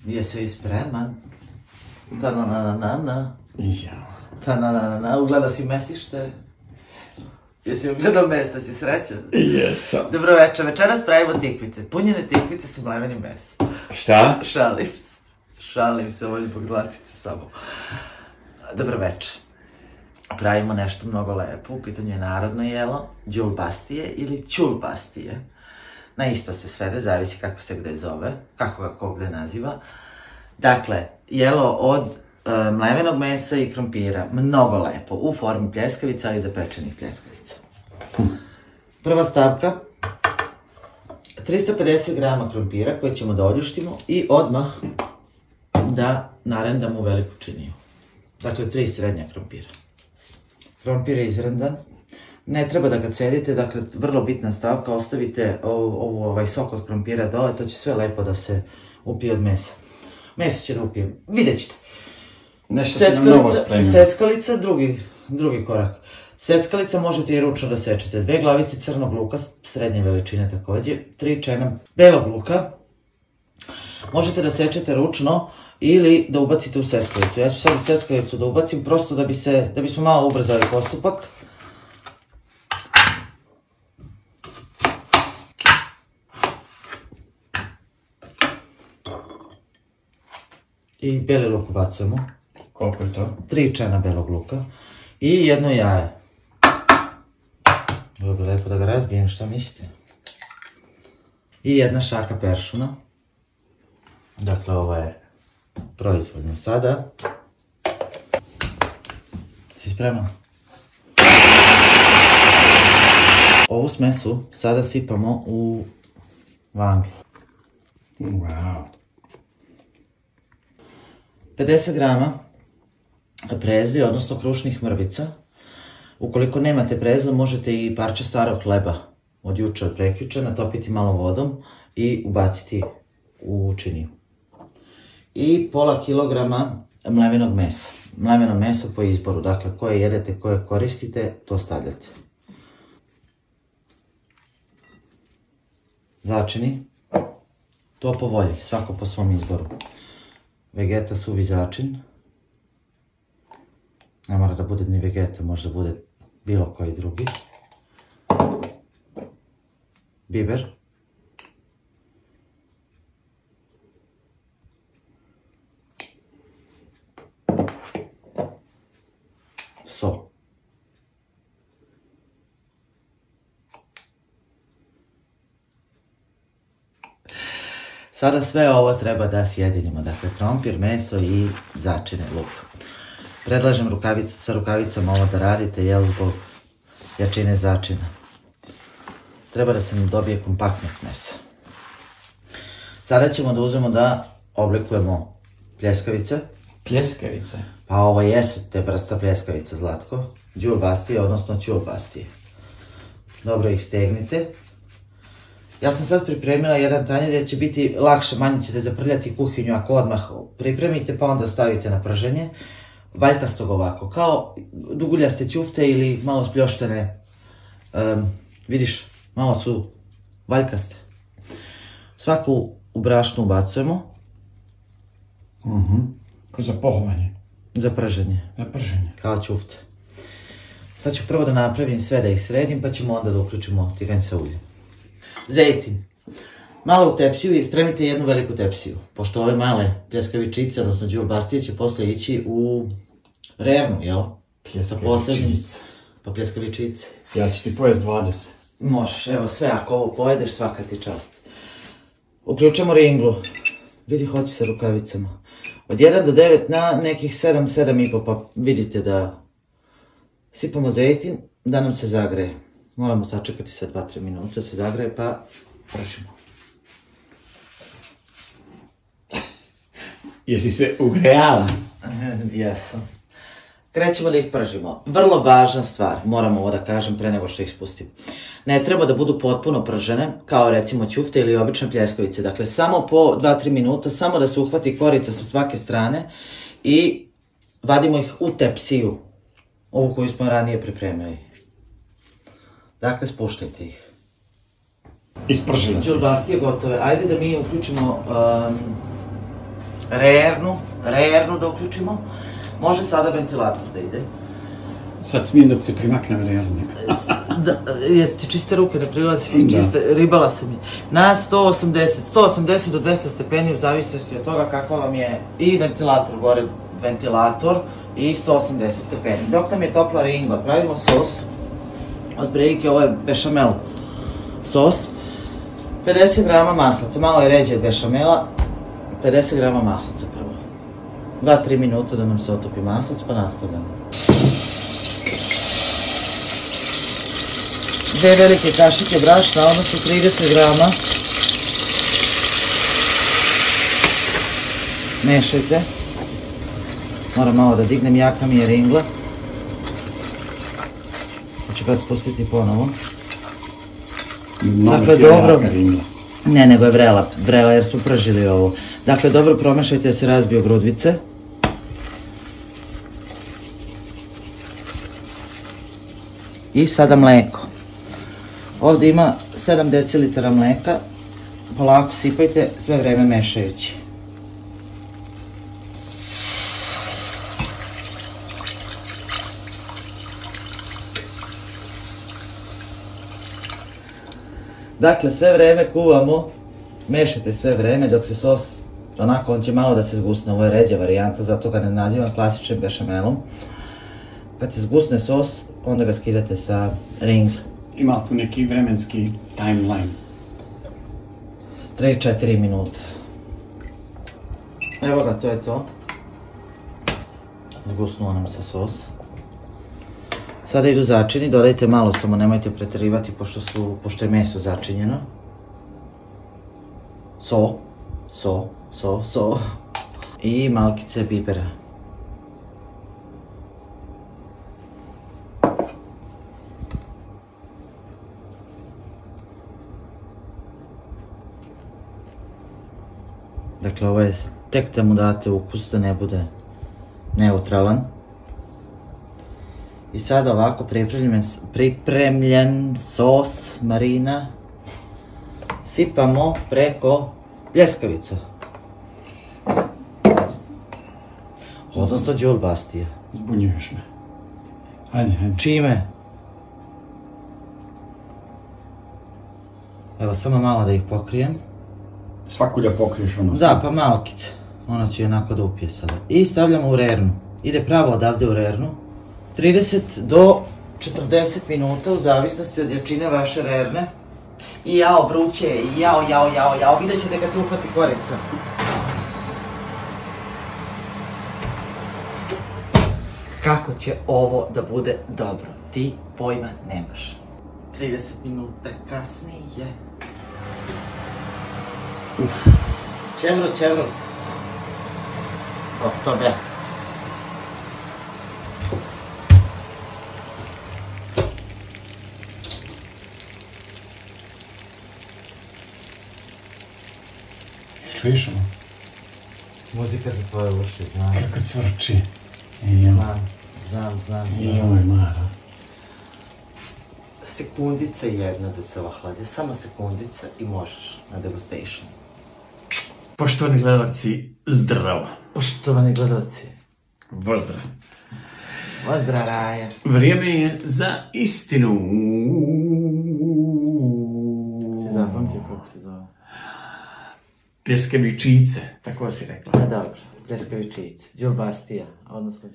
Jesi spreman? Ta-na-na-na-na. Ja. Ta-na-na-na-na. Ugledao si mesište? Jesi ugledao mesa, si srećan? Jesam. Dobro večer, večeras pravimo tikvice. Punjene tikvice sa mlevenim mesom. Šta? Šalim se. Šalim se, ovo je zbog Zlatice samo. Dobro večer. Pravimo nešto mnogo lepo. U pitanju je narodno jelo, đulbastije ili ćulbastije. Na isto se svede, zavisi kako se gde zove, kako ga ko gde naziva. Dakle, jelo od mlevenog mesa i krompira, mnogo lepo, u formi pljeskavica, ali zapečenih pljeskavica. Prva stavka, 350 grama krompira koje ćemo da oljuštimo i odmah da narendamo u veliku činiju. Dakle, 3 srednja krompira. Krompir je izrendan. Ne treba da ga cedite, dakle, vrlo bitna stavka, ostavite ovaj sok od krompira dole, to će sve lepo da se upije od mesa. Meso će da upije, vidjet ćete. Nešto se nam novo spremio. Seckalica, drugi korak. Seckalica možete i ručno da sečete. 2 glavice crnog luka, srednje veličine takođe, 3 čena belog luka. Možete da sečete ručno ili da ubacite u seckalicu. Ja ću sad u seckalicu da ubacim, prosto da bismo malo ubrzali postupak. I beli luk ubacujemo. Koliko je to? 3 čena belog luka. I jedno jaje. Bilo bi lepo da ga razbijem, šta mislite? I jedna šaka peršuna. Dakle, ovo je proizvoljno sada. Si spreman? Ovu smesu sada sipamo u vanglu. Wow. 50 grama prezli, odnosno krušnih mrvica. Ukoliko nemate prezle, možete i parče starog hleba od juče, od prekjuče, natopiti malo vodom i ubaciti u činiju. I pola kilograma mlevenog mesa. Mleveno meso po izboru, dakle koje jedete, koje koristite, to stavljate. Začini, to po volji, svako po svom izboru. Vegeta suvi začin. Ne mora da bude ni vegeta, može da bude bilo koji drugi. Biber. So. Sada sve ovo treba da sjedinimo, dakle krompir, meso i začine, luk. Predlažem sa rukavicama ovo da radite, jel, zbog jačine začina. Treba da se nam dobije kompaktnost mesa. Sada ćemo da uzmemo da oblikujemo pljeskavice. Pljeskavice? Pa ovo jesu te vrsta pljeskavica, Zlatko. Đulbastije, odnosno ćulbastije. Dobro ih stegnite. Ja sam sad pripremila jedan tanjer gdje će biti lakše, manje ćete zaprljati kuhinju ako odmah pripremite pa onda stavite na prženje. Valjkastog ovako, kao duguljaste ćufte ili malo spljoštene, vidiš, malo su valjkaste. Svaku u brašnu ubacujemo. Ko za pohovanje? Za prženje. Za prženje. Kao ćufte. Sad ću prvo da napravim sve da ih sredim pa ćemo onda da uključimo tiganj sa uljem. Zejtin. Malo u tepsiju i spremite jednu veliku tepsiju. Pošto ove male pljeskavičice, odnosno đulbastije će posle ići u rernu, jel? Pljeskavičice. Pa pljeskavičice. Ja ću ti pojest 20. Možeš, evo sve, ako ovo pojedeš, svaka ti čast. Uključamo ringlu. Vidi, hoći sa rukavicama. Od 1 do 9 na nekih 7, 7,5, pa vidite da sipamo zejtin da nam se zagreje. Moramo sačekati sa 2-3 minuta da se zagreje, pa pršimo. Jesi se ugrejala? Jesam. Krećemo da ih pržimo. Vrlo važna stvar, moram ovo da kažem pre nego što ih spustim. Ne treba da budu potpuno pržene, kao recimo ćufte ili obične pljeskavice. Dakle, samo po 2-3 minuta, samo da se uhvati korica sa svake strane i vadimo ih u tepsiju, ovu koju smo ranije pripremili. Dakle, spuštajte ih. Ispržila se. Đulbastije gotove. Ajde da mi uključimo reernu da uključimo. Može sada ventilator da ide. Sad smijem da se primaknem reerni. Jesi ti čiste ruke, ne prilazi, ribala se mi. Na 180 do 200 stepeni u zavisnosti od toga kakva vam je i ventilator gore, ventilator i 180 stepeni. Dok nam je topla ringla, pravimo sos, otprilike ovo je bešamel sos, 50 grama maslaca, malo je ređe od bešamela, 50 grama maslaca prvo. 2-3 minuta da nam se otopi maslac, pa nastavljamo. 2 velike kašike brašna, odnosno 30 grama. Mešajte. Moram malo da dignem, jaka mi je ringla. Hoću ga spustiti ponovo. Dakle, dobro. Ne, nego je vrela jer smo pržili ovo. Dakle, dobro promešajte da se razbiju grudvice. I sada mleko. Ovdje ima 7 decilitara mleka. Polako sipajte, sve vreme mešajući. Dakle, sve vreme kuvamo, mešajte sve vreme dok se sos, onako on će malo da se zgusne, ovo je ređa varijanta, zato ga ne nazivam klasičnim bešamelom. Kad se zgusne sos, onda ga skidate sa ringle. Ima tu neki vremenski timeline? 3-4 minuta. Evo ga, to je to. Zgusnuo nam se sos. Sada idu začini, dodajte malo, samo nemojte preterivati pošto je meso začinjeno. So. I malkice bibera. Dakle, ovo je tek da mu date ukus, da ne bude neutralan. I sada ovako pripremljen sos marina sipamo preko pljeskavica. Odnosno đulbastije. Zbunjuješ me. Hajde. Čime? Evo, samo malo da ih pokrijem. Svaku da pokriješ ono? Da, pa malkice. Ona će onako da upije sada. I stavljamo u rernu. Ide pravo odavde u rernu. 30 do 40 minuta u zavisnosti od jačine vaše rerne. I jao, vruće je, jao, vidjet ćete kad se uhvati korica. Kako će ovo da bude dobro? Ti pojma nemaš. 30 minuta kasnije. Čevro. Gotovo. Čuješ ono? Muzika za tvoje uši, znam. Kako cvrči. Znam. Joj, Mara. Sekundica jedna da se ohlade, samo sekundica i možeš na degustation. Poštovani gledalci, zdravo. Poštovani gledalci. Pozdrav. Pozdrav, Raja. Vrijeme je za istinu. Si zapamtio kako se zove? Pljeskavičice, tako si rekla. Dobro, pljeskavičice. Đulbastija, odnosno